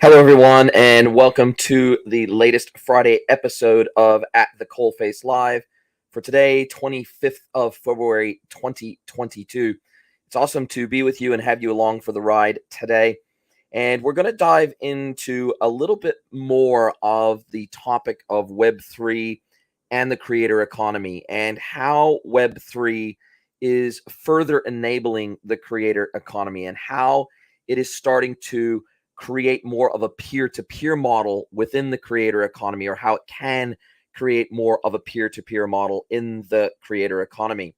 Hello, everyone, and welcome to the latest Friday episode of At the Coalface Live for today, 25th of February, 2022. It's awesome to be with you and have you along for the ride today. And we're going to dive into a little bit more of the topic of Web3 and the creator economy and how Web3 is further enabling the creator economy and how it is starting to create more of a peer-to-peer model within the creator economy, or how it can create more of a peer-to-peer model in the creator economy.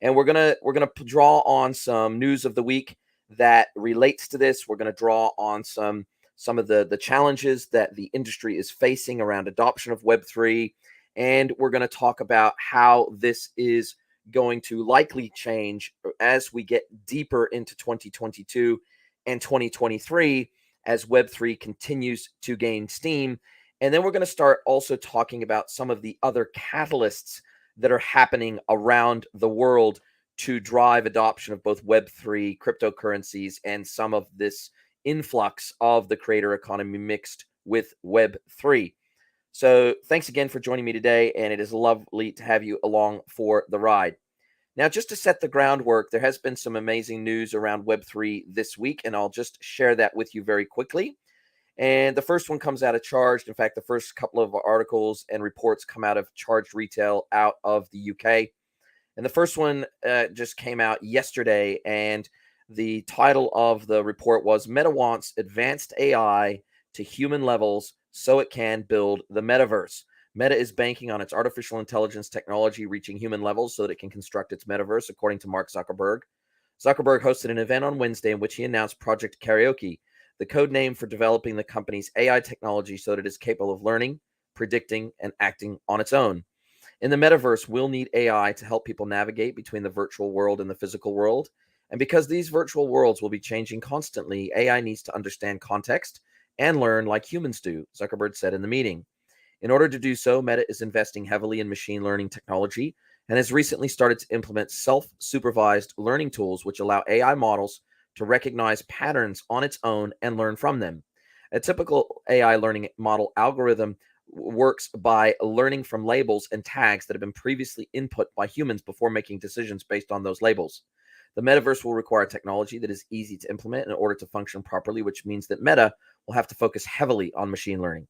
And we're gonna draw on some news of the week that relates to this. We're gonna draw on some of the challenges that the industry is facing around adoption of Web3, and we're gonna talk about how this is going to likely change as we get deeper into 2022 and 2023 as Web3 continues to gain steam. And then we're going to start also talking about some of the other catalysts that are happening around the world to drive adoption of both Web3 cryptocurrencies and some of this influx of the creator economy mixed with Web3. So thanks again for joining me today, and it is lovely to have you along for the ride. Now, just to set the groundwork, there has been some amazing news around Web3 this week, and I'll just share that with you very quickly. And the first one comes out of Charged. In fact, the first couple of articles and reports come out of Charged Retail out of the UK. And the first one just came out yesterday, and the title of the report was Meta Wants Advanced AI to Human Levels So It Can Build the Metaverse. Meta is banking on its artificial intelligence technology reaching human levels so that it can construct its metaverse, according to Mark Zuckerberg. Zuckerberg hosted an event on Wednesday in which he announced Project Karaoke, the code name for developing the company's AI technology so that it is capable of learning, predicting, and acting on its own. In the metaverse, we'll need AI to help people navigate between the virtual world and the physical world. And because these virtual worlds will be changing constantly, AI needs to understand context and learn like humans do, Zuckerberg said in the meeting. In order to do so, Meta is investing heavily in machine learning technology and has recently started to implement self-supervised learning tools which allow AI models to recognize patterns on its own and learn from them. A typical AI learning model algorithm works by learning from labels and tags that have been previously input by humans before making decisions based on those labels. The metaverse will require technology that is easy to implement in order to function properly, which means that Meta will have to focus heavily on machine learning.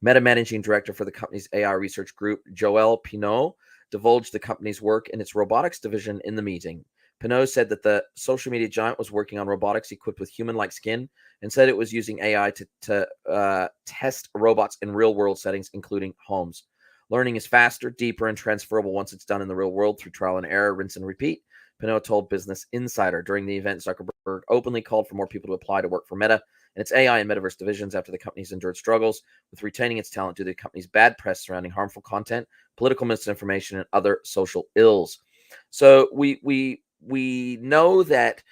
Meta managing director for the company's AI research group, Joel Pinot, divulged the company's work in its robotics division in the meeting. Pinot said that the social media giant was working on robotics equipped with human-like skin and said it was using AI to test robots in real-world settings, including homes. Learning is faster, deeper, and transferable once it's done in the real world through trial and error, rinse and repeat, Pinot told Business Insider. During the event, Zuckerberg openly called for more people to apply to work for Meta and its AI and metaverse divisions after the company's endured struggles with retaining its talent due to the company's bad press surrounding harmful content, political misinformation, and other social ills. So we know that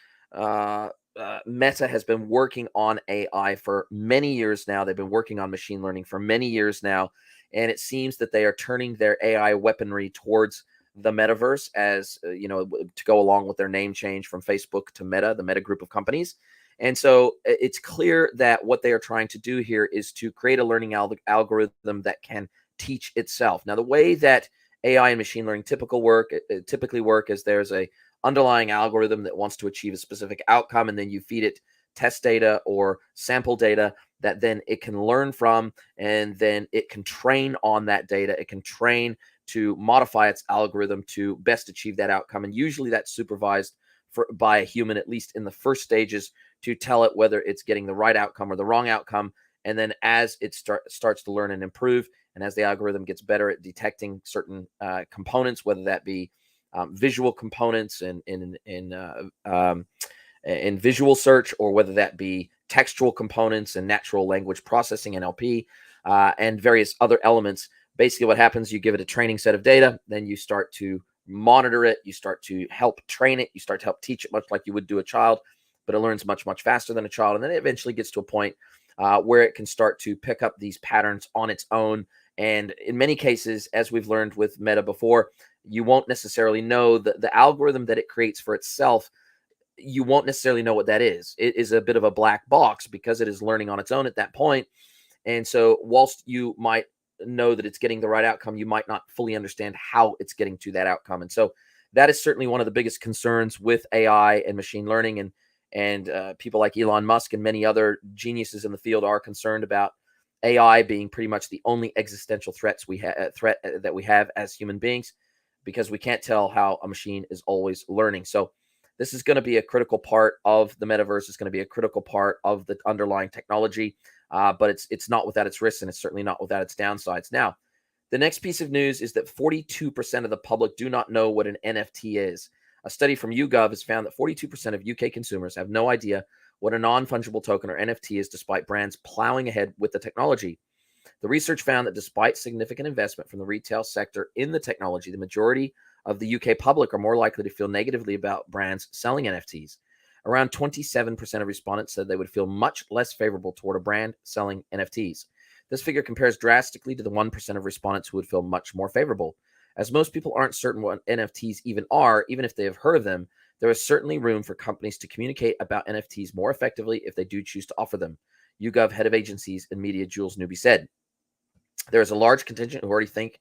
Meta has been working on AI for many years now. They've been working on machine learning for many years now, and it seems that they are turning their AI weaponry towards the metaverse as to go along with their name change from Facebook to Meta, the Meta group of companies. And so it's clear that what they are trying to do here is to create a learning algorithm that can teach itself. Now, the way that AI and machine learning typically work is there's a underlying algorithm that wants to achieve a specific outcome, and then you feed it test data or sample data that then it can learn from, and then it can train on that data. It can train to modify its algorithm to best achieve that outcome. And usually that's supervised by a human, at least in the first stages, to tell it whether it's getting the right outcome or the wrong outcome. And then as it starts to learn and improve, and as the algorithm gets better at detecting certain components, whether that be visual components in visual search, or whether that be textual components and natural language processing, NLP, and various other elements. Basically, what happens, you give it a training set of data, then you start to monitor it, you start to help train it, you start to help teach it, much like you would do a child, but it learns much, much faster than a child. And then it eventually gets to a point where it can start to pick up these patterns on its own. And in many cases, as we've learned with Meta before, you won't necessarily know the algorithm that it creates for itself you won't necessarily know what that is. It is a bit of a black box because it is learning on its own at that point. And so whilst you might know that it's getting the right outcome, you might not fully understand how it's getting to that outcome. And so that is certainly one of the biggest concerns with AI and machine learning. And people like Elon Musk and many other geniuses in the field are concerned about AI being pretty much the only existential threat that we have as human beings, because we can't tell how a machine is always learning. So this is going to be a critical part of the metaverse. It's going to be a critical part of the underlying technology, but it's not without its risks, and it's certainly not without its downsides. Now, the next piece of news is that 42% of the public do not know what an NFT is. A study from YouGov has found that 42% of UK consumers have no idea what a non-fungible token or NFT is, despite brands plowing ahead with the technology. The research found that despite significant investment from the retail sector in the technology, the majority of the UK public are more likely to feel negatively about brands selling NFTs. Around 27% of respondents said they would feel much less favorable toward a brand selling NFTs. This figure compares drastically to the 1% of respondents who would feel much more favorable. As most people aren't certain what NFTs even are, even if they have heard of them, there is certainly room for companies to communicate about NFTs more effectively if they do choose to offer them. YouGov head of agencies and media Jules Newby said. There is a large contingent who already think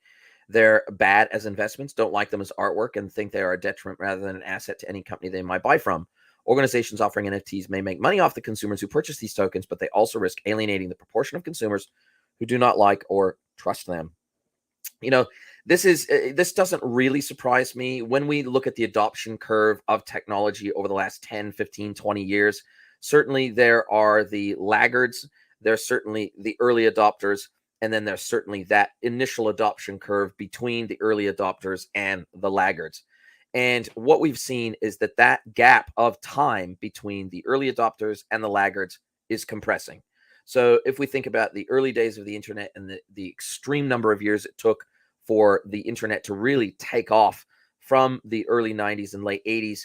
they're bad as investments, don't like them as artwork, and think they are a detriment rather than an asset to any company they might buy from. Organizations offering NFTs may make money off the consumers who purchase these tokens, but they also risk alienating the proportion of consumers who do not like or trust them. You know, this doesn't really surprise me when we look at the adoption curve of technology over the last 10, 15, 20 years. Certainly there are the laggards, there's certainly the early adopters, and then there's certainly that initial adoption curve between the early adopters and the laggards. And what we've seen is that that gap of time between the early adopters and the laggards is compressing. So if we think about the early days of the internet and the extreme number of years it took for the internet to really take off from the early 90s and late 80s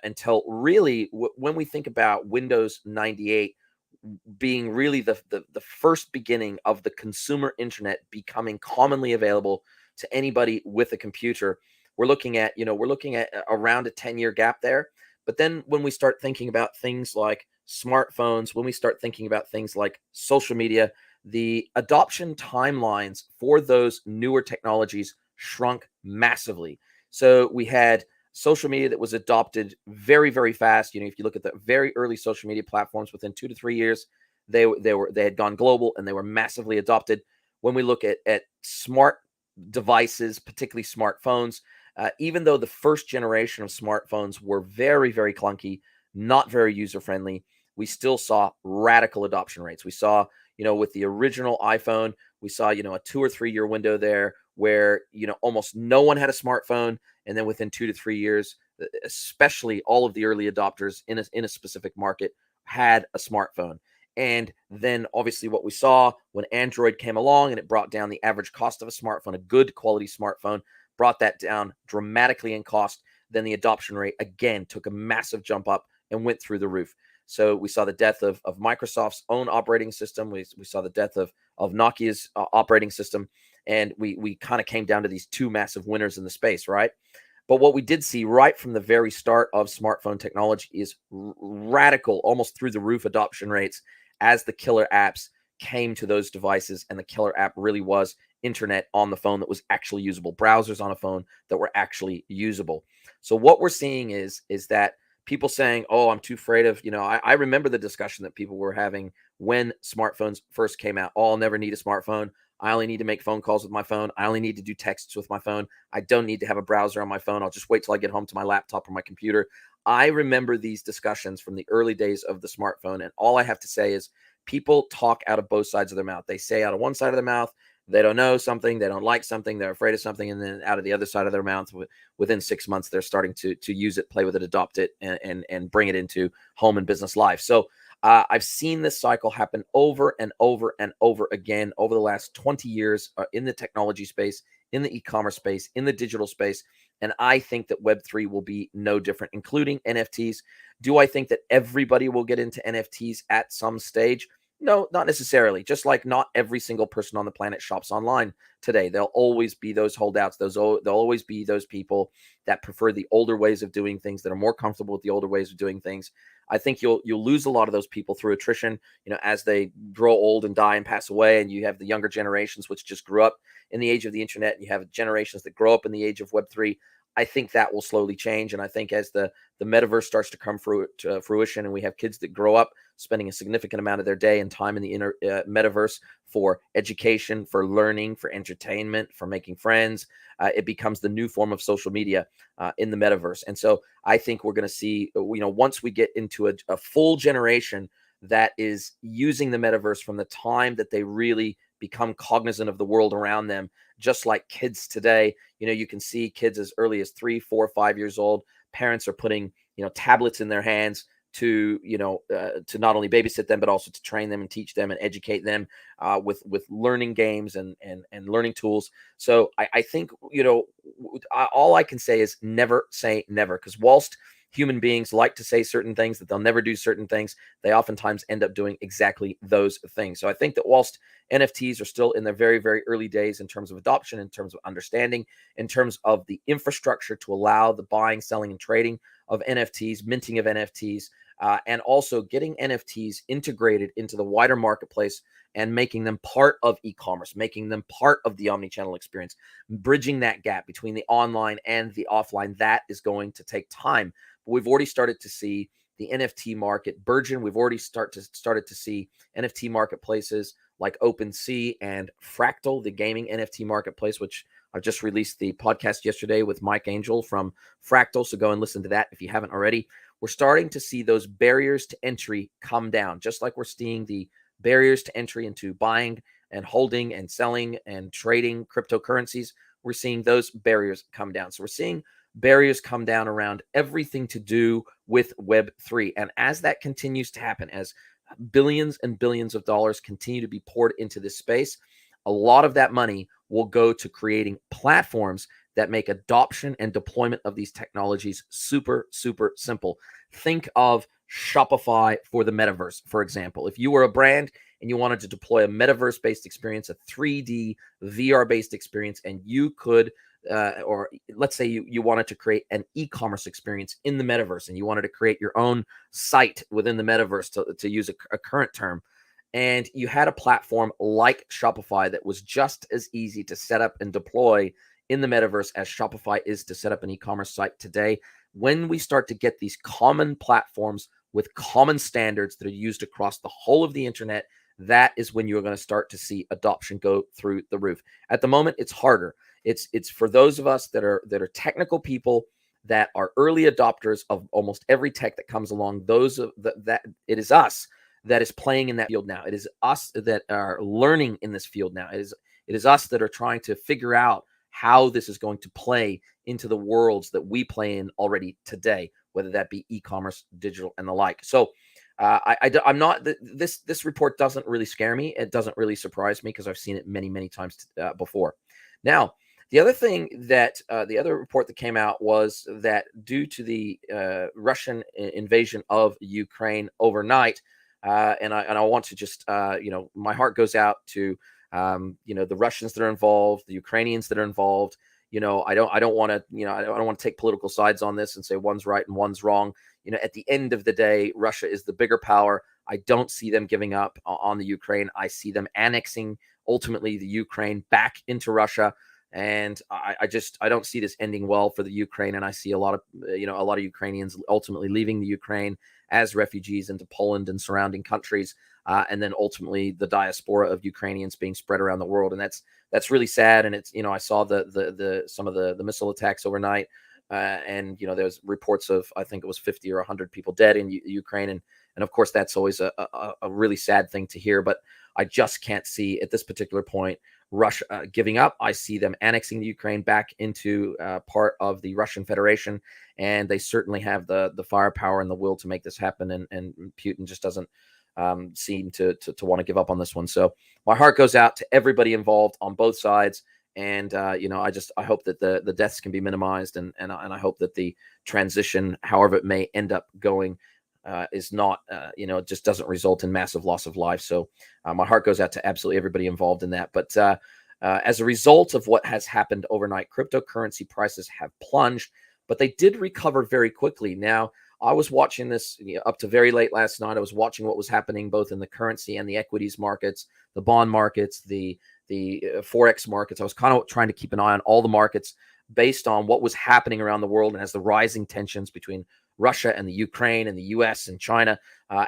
until really when we think about Windows 98 being really the first beginning of the consumer internet becoming commonly available to anybody with a computer, we're looking at around a 10-year gap there. But then when we start thinking about things like smartphones, when we start thinking about things like social media, the adoption timelines for those newer technologies shrunk massively. So we had social media that was adopted very, very fast. If you look at the very early social media platforms, within 2 to 3 years, they had gone global and they were massively adopted. When we look at smart devices, particularly smartphones, even though the first generation of smartphones were very, very clunky, not very user friendly, we still saw radical adoption rates. We saw, with the original iPhone, we saw, a 2 or 3 year window there where, almost no one had a smartphone. And then within 2 to 3 years, especially all of the early adopters in a specific market had a smartphone. And then obviously what we saw when Android came along and it brought down the average cost of a smartphone, a good quality smartphone, brought that down dramatically in cost. Then the adoption rate again took a massive jump up and went through the roof. So we saw the death of Microsoft's own operating system. We saw the death of Nokia's operating system. And we kind of came down to these two massive winners in the space, right? But what we did see right from the very start of smartphone technology is radical, almost through the roof adoption rates as the killer apps came to those devices. And the killer app really was internet on the phone that was actually usable, browsers on a phone that were actually usable. So what we're seeing is that people saying, oh, I'm too afraid of, I remember the discussion that people were having when smartphones first came out. Oh, I'll never need a smartphone. I only need to make phone calls with my phone. I only need to do texts with my phone. I don't need to have a browser on my phone. I'll just wait till I get home to my laptop or my computer. I remember these discussions from the early days of the smartphone. And all I have to say is people talk out of both sides of their mouth. They say out of one side of their mouth, they don't know something, they don't like something, they're afraid of something. And then out of the other side of their mouth, within 6 months, they're starting to use it, play with it, adopt it, and bring it into home and business life. So I've seen this cycle happen over and over and over again over the last 20 years in the technology space, in the e-commerce space, in the digital space. And I think that Web3 will be no different, including NFTs. Do I think that everybody will get into NFTs at some stage? No, not necessarily. Just like not every single person on the planet shops online today. There'll always be those holdouts. There'll always be those people that prefer the older ways of doing things, that are more comfortable with the older ways of doing things. I think you'll lose a lot of those people through attrition, as they grow old and die and pass away, and you have the younger generations which just grew up in the age of the internet, and you have generations that grow up in the age of Web3. I think that will slowly change, and I think as the metaverse starts to come to fruition, and we have kids that grow up spending a significant amount of their day and time in the metaverse for education, for learning, for entertainment, for making friends. It becomes the new form of social media in the metaverse. And so I think we're going to see, once we get into a full generation that is using the metaverse from the time that they really become cognizant of the world around them, just like kids today. You can see kids as early as 3, 4, 5 years old. Parents are putting, tablets in their hands to to not only babysit them but also to train them and teach them and educate them with learning games and learning tools. So I think all I can say is never say never, because whilst human beings like to say certain things, that they'll never do certain things, they oftentimes end up doing exactly those things. So I think that whilst NFTs are still in their very, very early days in terms of adoption, in terms of understanding, in terms of the infrastructure to allow the buying, selling, and trading of NFTs, minting of NFTs, and also getting NFTs integrated into the wider marketplace and making them part of e-commerce, making them part of the omni-channel experience, bridging that gap between the online and the offline, that is going to take time. But we've already started to see the NFT market burgeon. We've already started to see NFT marketplaces like OpenSea and Fractal, the gaming NFT marketplace, which I just released the podcast yesterday with Mike Angel from Fractal. So go and listen to that if you haven't already. We're starting to see those barriers to entry come down, just like we're seeing the barriers to entry into buying and holding and selling and trading cryptocurrencies. We're seeing those barriers come down. So we're seeing barriers come down around everything to do with Web3. And as that continues to happen, as billions and billions of dollars continue to be poured into this space, a lot of that money will go to creating platforms that make adoption and deployment of these technologies super, super simple. Think of Shopify for the metaverse, for example. If you were a brand and you wanted to deploy a metaverse-based experience, a 3D VR-based experience, and you could or let's say you wanted to create an e-commerce experience in the metaverse, and you wanted to create your own site within the metaverse, to use a current term, and you had a platform like Shopify that was just as easy to set up and deploy in the metaverse as Shopify is to set up an e-commerce site today. When we start to get these common platforms with common standards that are used across the whole of the internet, that is when you're going to start to see adoption go through the roof. At the moment, it's harder. It's for those of us that are technical people, that are early adopters of almost every tech that comes along. That it is us that is playing in that field now. It is us that are learning in this field now. It is us that are trying to figure out how this is going to play into the worlds that we play in already today, whether that be e-commerce, digital, and the like. So I'm not, this report doesn't really scare me. It doesn't really surprise me, because I've seen it many, many times before. Now, the other report that came out was that due to the Russian invasion of Ukraine overnight, and I want to just, my heart goes out to, the Russians that are involved, the Ukrainians that are involved. I don't want to, I don't want to take political sides on this and say one's right and one's wrong. At the end of the day, Russia is the bigger power. I don't see them giving up on the Ukraine. I see them annexing ultimately the Ukraine back into Russia. And I don't see this ending well for the Ukraine. And I see a lot of Ukrainians ultimately leaving the Ukraine as refugees into Poland and surrounding countries. And then ultimately the diaspora of Ukrainians being spread around the world. And that's really sad. And it's, I saw some of the missile attacks overnight. And there's reports of, I think it was 50 or 100 people dead in Ukraine. And of course, that's always a really sad thing to hear. But I just can't see at this particular point Russia giving up. I see them annexing the Ukraine back into part of the Russian Federation, and they certainly have the firepower and the will to make this happen. And Putin just doesn't seem to want to give up on this one. So my heart goes out to everybody involved on both sides. And I hope that the deaths can be minimized, and I hope that the transition, however it may end up going, is not, it just doesn't result in massive loss of life. So my heart goes out to absolutely everybody involved in that. But as a result of what has happened overnight, cryptocurrency prices have plunged, but they did recover very quickly. Now, I was watching this up to very late last night. I was watching what was happening both in the currency and the equities markets, the bond markets, the forex markets. I was kind of trying to keep an eye on all the markets based on what was happening around the world, and as the rising tensions between Russia and the Ukraine and the US and China,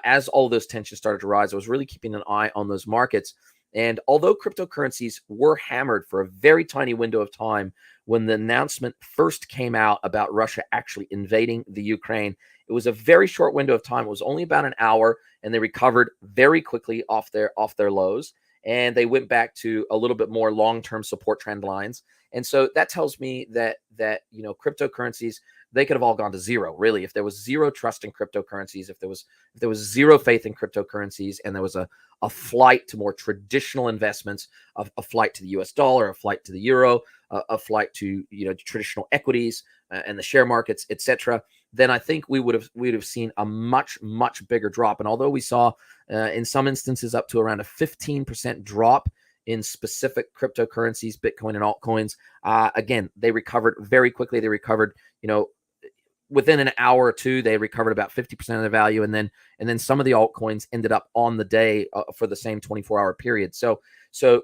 as all those tensions started to rise, I was really keeping an eye on those markets. And although cryptocurrencies were hammered for a very tiny window of time when the announcement first came out about Russia actually invading the Ukraine, it was a very short window of time. It was only about an hour, and they recovered very quickly off their lows, and they went back to a little bit more long-term support trend lines. And so that tells me that cryptocurrencies, they could have all gone to zero, really. If there was zero trust in cryptocurrencies, if there was zero faith in cryptocurrencies, and there was a flight to more traditional investments, a flight to the US dollar, a flight to the euro, a flight to traditional equities and the share markets, etc., then I think we'd have seen a much bigger drop. And although we saw in some instances up to around a 15% drop in specific cryptocurrencies, Bitcoin and altcoins, again, they recovered very quickly. They recovered, within an hour or two, they recovered about 50% of their value, and then some of the altcoins ended up on the day for the same 24-hour period. So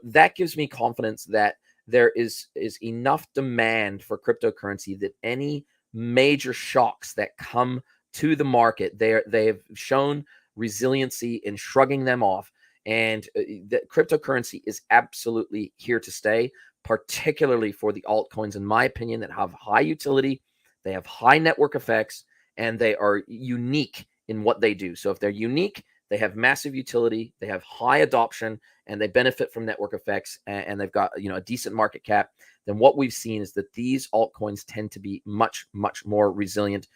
that gives me confidence that there is enough demand for cryptocurrency that any major shocks that come to the market, they have shown resiliency in shrugging them off, and that cryptocurrency is absolutely here to stay, particularly for the altcoins, in my opinion, that have high utility. They have high network effects, and they are unique in what they do. So if they're unique, they have massive utility, they have high adoption, and they benefit from network effects, and they've got a decent market cap. Then what we've seen is that these altcoins tend to be much more resilient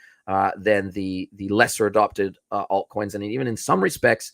than the lesser adopted altcoins. And even in some respects,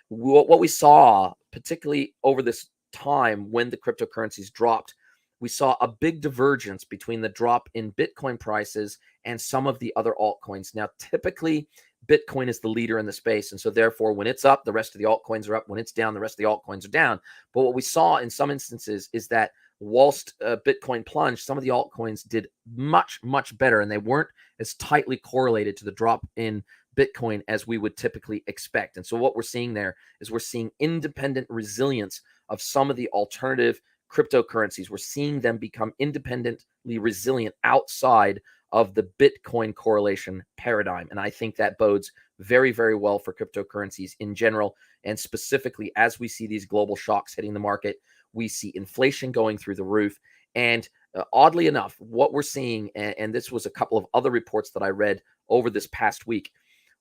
what we saw, particularly over this time when the cryptocurrencies dropped, we saw a big divergence between the drop in Bitcoin prices and some of the other altcoins. Now, typically, Bitcoin is the leader in the space, and so therefore, when it's up, the rest of the altcoins are up. When it's down, the rest of the altcoins are down. But what we saw in some instances is that whilst Bitcoin plunged, some of the altcoins did much better, and they weren't as tightly correlated to the drop in Bitcoin as we would typically expect. And so what we're seeing there is we're seeing independent resilience of some of the alternative cryptocurrencies. We're seeing them become independently resilient outside of the Bitcoin correlation paradigm. And I think that bodes very well for cryptocurrencies in general. And specifically, as we see these global shocks hitting the market, we see inflation going through the roof. And oddly enough, what we're seeing, and this was a couple of other reports that I read over this past week,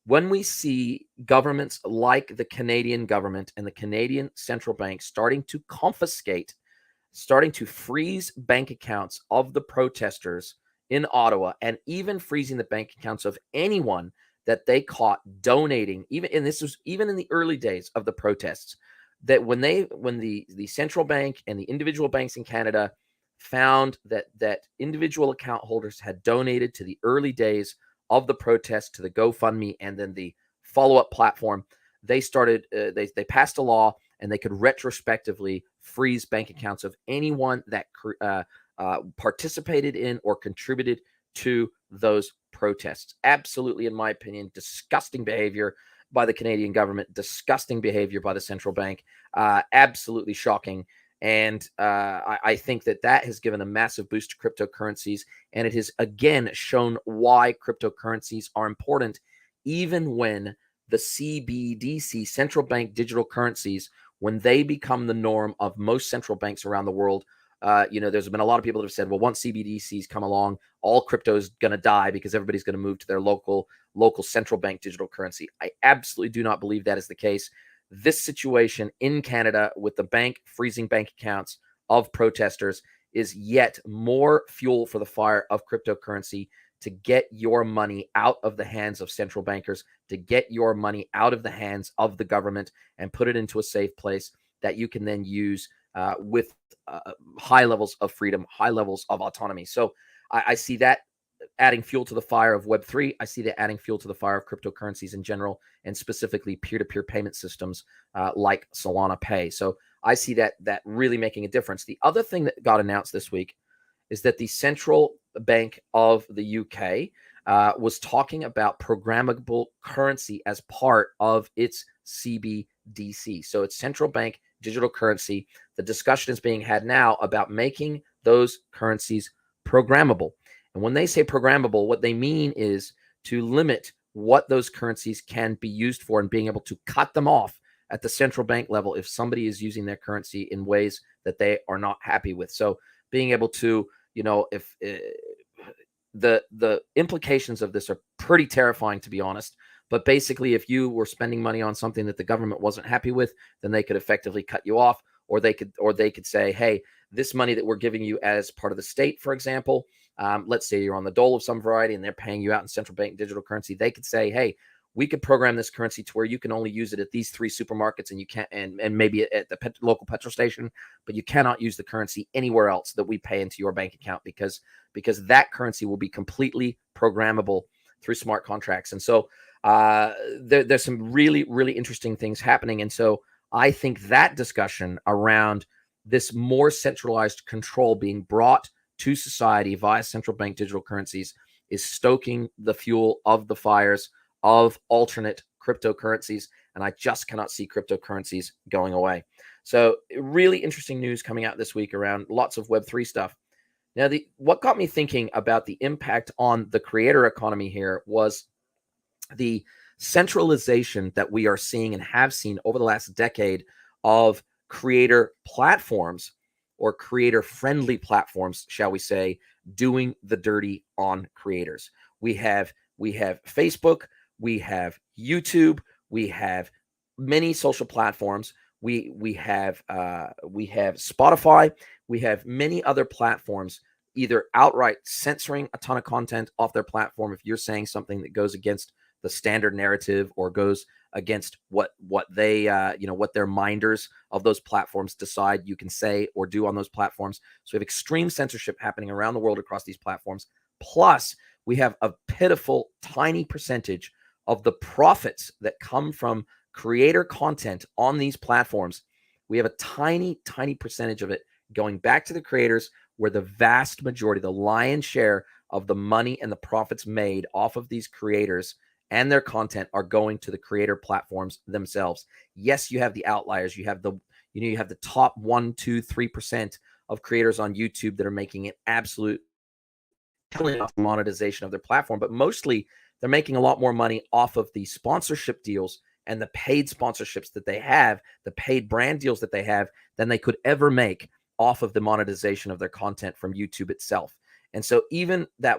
when we see governments like the Canadian government and the Canadian central bank starting to confiscate, starting to freeze bank accounts of the protesters in Ottawa, and even freezing the bank accounts of anyone that they caught donating, and this was even in the early days of the protests, that when the central bank and the individual banks in Canada found that individual account holders had donated to the early days of the protest to the GoFundMe and then the follow-up platform, they passed a law, and they could retrospectively freeze bank accounts of anyone that participated in or contributed to those protests. Absolutely, in my opinion, disgusting behavior by the Canadian government, disgusting behavior by the central bank, absolutely shocking. And I think that has given a massive boost to cryptocurrencies, and it has again shown why cryptocurrencies are important, even when the CBDC, central bank digital currencies, when they become the norm of most central banks around the world. There's been a lot of people that have said, well, once CBDCs come along, all crypto is going to die because everybody's going to move to their local central bank digital currency. I absolutely do not believe that is the case. This situation in Canada with the bank freezing bank accounts of protesters is yet more fuel for the fire of cryptocurrency to get your money out of the hands of central bankers, to get your money out of the hands of the government and put it into a safe place that you can then use with high levels of freedom, high levels of autonomy. So I see that adding fuel to the fire of Web3. I see that adding fuel to the fire of cryptocurrencies in general, and specifically peer-to-peer payment systems like Solana Pay. So I see that really making a difference. The other thing that got announced this week is that the Central Bank of the UK was talking about programmable currency as part of its CBDC. So it's central bank digital currency. The discussion is being had now about making those currencies programmable. And when they say programmable, what they mean is to limit what those currencies can be used for and being able to cut them off at the central bank level if somebody is using their currency in ways that they are not happy with. So being able to, if the implications of this are pretty terrifying, to be honest. But basically, if you were spending money on something that the government wasn't happy with, then they could effectively cut you off, or they could say, hey, this money that we're giving you as part of the state, for example, let's say you're on the dole of some variety and they're paying you out in central bank digital currency, they could say, hey, we could program this currency to where you can only use it at these 3 supermarkets, and you can't, and maybe at the local petrol station, but you cannot use the currency anywhere else that we pay into your bank account, because that currency will be completely programmable through smart contracts. And so there's some really, really interesting things happening. And so I think that discussion around this more centralized control being brought to society via central bank digital currencies is stoking the fuel of the fires of alternate cryptocurrencies. And I just cannot see cryptocurrencies going away. So really interesting news coming out this week around lots of Web3 stuff. Now, what got me thinking about the impact on the creator economy here was the centralization that we are seeing and have seen over the last decade of creator platforms, or creator-friendly platforms, shall we say, doing the dirty on creators. We have Facebook, we have YouTube, we have many social platforms. We have Spotify, we have many other platforms either outright censoring a ton of content off their platform if you're saying something that goes against the standard narrative or goes against what they what their minders of those platforms decide you can say or do on those platforms. So we have extreme censorship happening around the world across these platforms. Plus, we have a pitiful tiny percentage of the profits that come from creator content on these platforms. We have a tiny percentage of it going back to the creators, where the vast majority, the lion's share of the money and the profits made off of these creators and their content are going to the creator platforms themselves. Yes, you have the outliers. You have the top 1, 2, 3% of creators on YouTube that are making an absolute killing off the monetization of their platform, but mostly they're making a lot more money off of the sponsorship deals and the paid sponsorships that they have, the paid brand deals that they have, than they could ever make off of the monetization of their content from YouTube itself. And so even that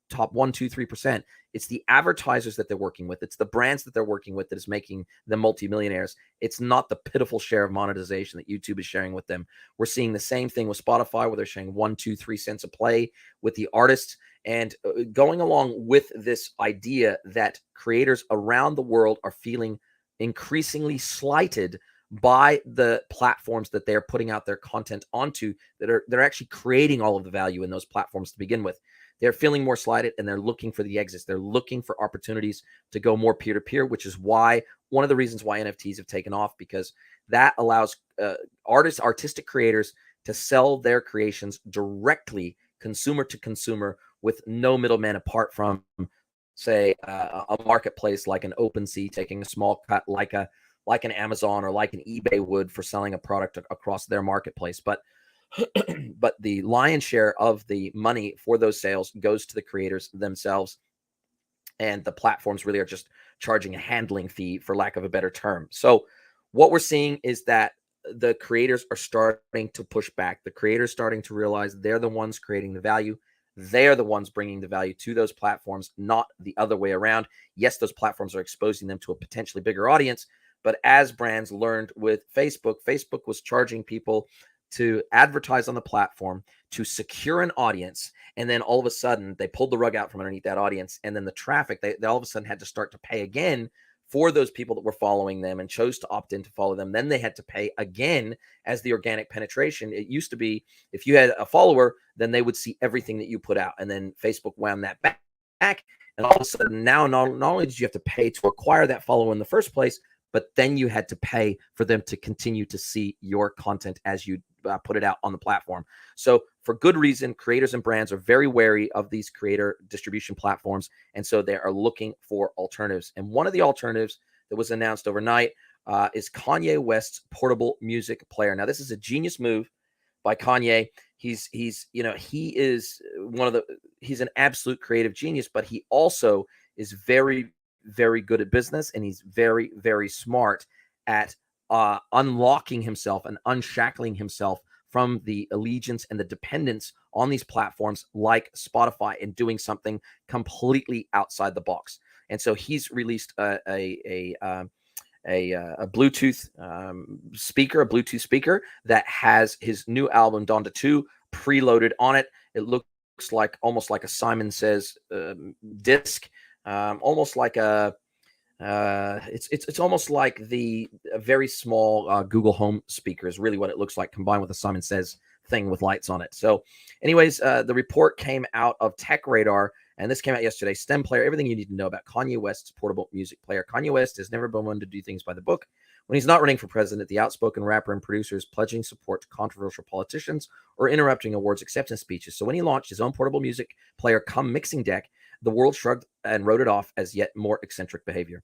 top 1, 2, 3%, it's the advertisers that they're working with. It's the brands that they're working with that is making them multimillionaires. It's not the pitiful share of monetization that YouTube is sharing with them. We're seeing the same thing with Spotify, where they're sharing 1, 2, 3 cents a play with the artists. And going along with this idea that creators around the world are feeling increasingly slighted by the platforms that they're putting out their content onto, they're actually creating all of the value in those platforms to begin with. They're feeling more slighted, and they're looking for the exits. They're looking for opportunities to go more peer-to-peer, which is why one of the reasons why NFTs have taken off, because that allows artistic creators to sell their creations directly, consumer to consumer, with no middleman apart from, say, a marketplace like an OpenSea taking a small cut, like an Amazon or like an eBay would for selling a product across their marketplace. But the lion's share of the money for those sales goes to the creators themselves, and the platforms really are just charging a handling fee, for lack of a better term. So what we're seeing is that the creators are starting to push back. The creators starting to realize they're the ones creating the value. They're the ones bringing the value to those platforms, not the other way around. Yes, those platforms are exposing them to a potentially bigger audience, but as brands learned with Facebook, Facebook was charging people to advertise on the platform to secure an audience, and then all of a sudden they pulled the rug out from underneath that audience, and then the traffic, they all of a sudden had to start to pay again for those people that were following them and chose to opt in to follow them. Then they had to pay again as the organic penetration. It used to be if you had a follower, then they would see everything that you put out. And then Facebook wound that back. And all of a sudden now, not only did you have to pay to acquire that follower in the first place, but then you had to pay for them to continue to see your content as you put it out on the platform. So for good reason, creators and brands are very wary of these creator distribution platforms. And so they are looking for alternatives. And one of the alternatives that was announced overnight is Kanye West's portable music player. Now, this is a genius move by Kanye. He's he's an absolute creative genius, but he also is very, very good at business, and he's very, very smart at unlocking himself and unshackling himself from the allegiance and the dependence on these platforms like Spotify, and doing something completely outside the box. And so he's released a Bluetooth speaker, a Bluetooth speaker that has his new album Donda 2 preloaded on it. It looks like almost like a Simon Says disc, almost like a it's almost like a very small Google Home speaker is really what it looks like, combined with a Simon Says thing with lights on it. So anyways, the report came out of Tech Radar, and this came out yesterday. STEM player, everything you need to know about Kanye West's portable music player. Kanye West has never been one to do things by the book. When he's not running for president, the outspoken rapper and producer is pledging support to controversial politicians or interrupting awards acceptance speeches. So when he launched his own portable music player cum mixing deck, the world shrugged and wrote it off as yet more eccentric behavior.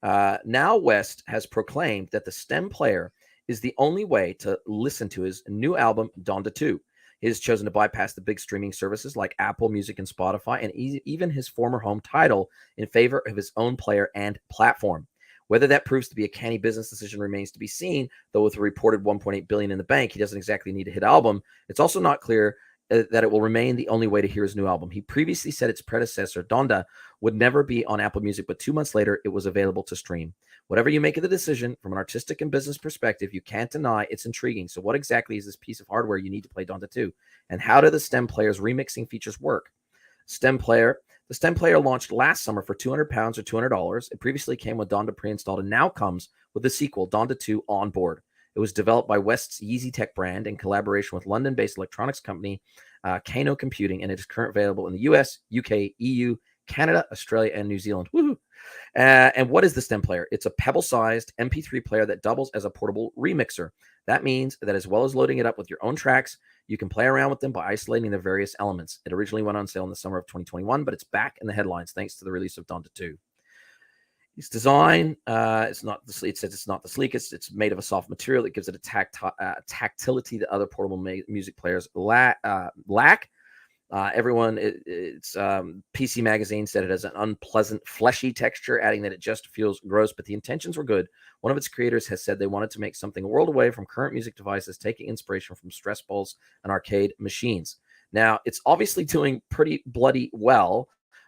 Now West has proclaimed that the STEM player is the only way to listen to his new album, Donda 2. He has chosen to bypass the big streaming services like Apple Music and Spotify, and even his former home Tidal, in favor of his own player and platform. Whether that proves to be a canny business decision remains to be seen, though with a reported $1.8 billion in the bank, he doesn't exactly need a hit album. It's also not clear that it will remain the only way to hear his new album. He previously said its predecessor, Donda, would never be on Apple Music, but 2 months later, it was available to stream. Whatever you make of the decision, from an artistic and business perspective, you can't deny it's intriguing. So what exactly is this piece of hardware you need to play Donda 2? And how do the STEM player's remixing features work? The STEM player launched last summer for £200 or $200. It previously came with Donda pre-installed and now comes with the sequel, Donda 2, on board. It was developed by West's Yeezy Tech brand in collaboration with London-based electronics company Kano Computing, and it is currently available in the US, UK, EU, Canada, Australia, and New Zealand. Woohoo! And what is the STEM player? It's a pebble-sized MP3 player that doubles as a portable remixer. That means that as well as loading it up with your own tracks, you can play around with them by isolating their various elements. It originally went on sale in the summer of 2021, but it's back in the headlines thanks to the release of Donda 2. Its design, it says it's not the sleekest. It's made of a soft material that gives it a tactility that other portable music players lack. PC Magazine said it has an unpleasant, fleshy texture, adding that it just feels gross, but the intentions were good. One of its creators has said they wanted to make something a world away from current music devices, taking inspiration from stress balls and arcade machines. Now, it's obviously doing pretty bloody well,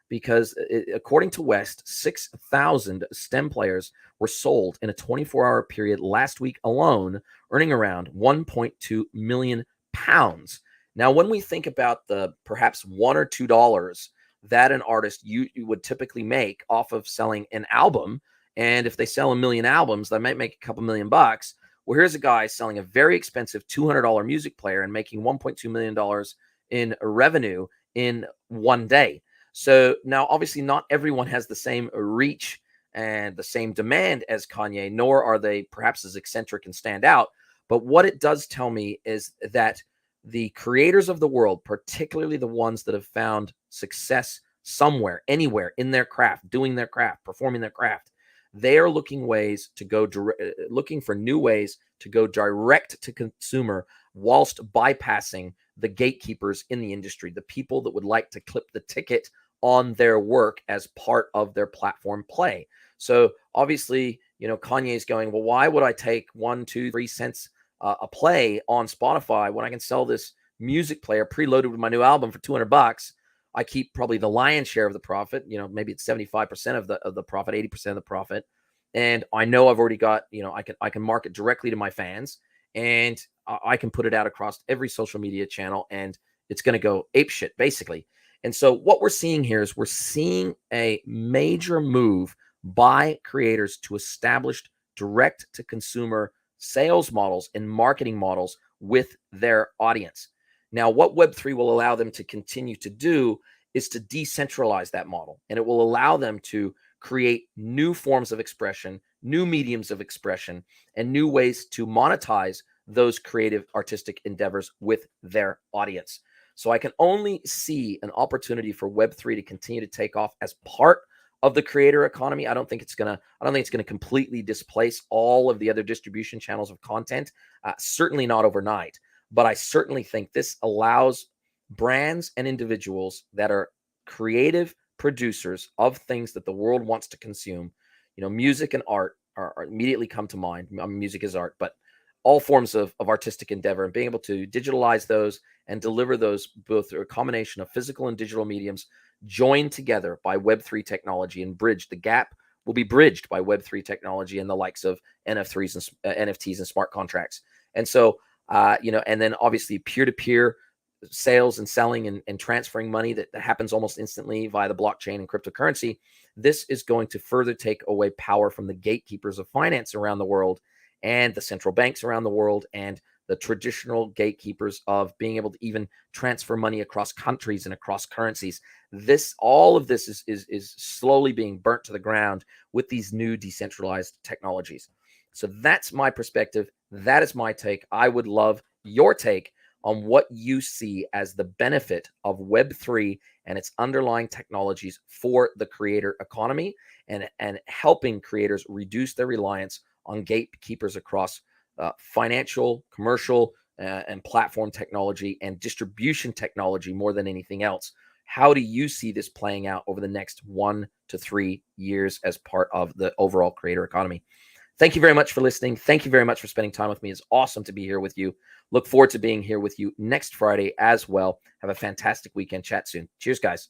because according to West, 6,000 STEM players were sold in a 24-hour period last week alone, earning around £1.2 million. Now, when we think about the perhaps $1 or $2 that an artist you would typically make off of selling an album, and if they sell 1 million albums, they might make a couple $1 million. Well, here's a guy selling a very expensive $200 music player and making $1.2 million in revenue in one day. So now, obviously, not everyone has the same reach and the same demand as Kanye, nor are they perhaps as eccentric and stand out. But what it does tell me is that the creators of the world, particularly the ones that have found success somewhere, anywhere in their craft, doing their craft, performing their craft, they are looking for new ways to go direct to consumer, whilst bypassing the gatekeepers in the industry, the people that would like to clip the ticket on their work as part of their platform play. So obviously, Kanye is going, well, why would I take 1, 2, 3 cents a play on Spotify when I can sell this music player preloaded with my new album for $200? I keep probably the lion's share of the profit. Maybe it's 75% of the profit, 80% of the profit. And I know I've already got, I can market directly to my fans, and I can put it out across every social media channel, and it's going to go apeshit, basically. And so what we're seeing here is we're seeing a major move by creators to establish direct to consumer sales models and marketing models with their audience. Now, what Web3 will allow them to continue to do is to decentralize that model, and it will allow them to create new forms of expression, new mediums of expression, and new ways to monetize those creative artistic endeavors with their audience. So I can only see an opportunity for Web3 to continue to take off as part of the creator economy. I don't think it's gonna completely displace all of the other distribution channels of content. Certainly not overnight, but I certainly think this allows brands and individuals that are creative producers of things that the world wants to consume. Music and art are immediately come to mind. Music is art, but all forms of artistic endeavor, and being able to digitalize those and deliver those both through a combination of physical and digital mediums joined together by Web3 technology, and bridge the gap will be bridged by Web3 technology and the likes of NFTs and smart contracts. And so, and then obviously peer-to-peer sales and selling and transferring money that happens almost instantly via the blockchain and cryptocurrency. This is going to further take away power from the gatekeepers of finance around the world, and the central banks around the world, and the traditional gatekeepers of being able to even transfer money across countries and across currencies. All of this is slowly being burnt to the ground with these new decentralized technologies. So that's my perspective. That is my take. I would love your take on what you see as the benefit of Web3 and its underlying technologies for the creator economy, and helping creators reduce their reliance on gatekeepers across financial, commercial, and platform technology and distribution technology more than anything else. How do you see this playing out over the next 1 to 3 years as part of the overall creator economy? Thank you very much for listening. Thank you very much for spending time with me. It's awesome to be here with you. Look forward to being here with you next Friday as well. Have a fantastic weekend. Chat soon. Cheers, guys.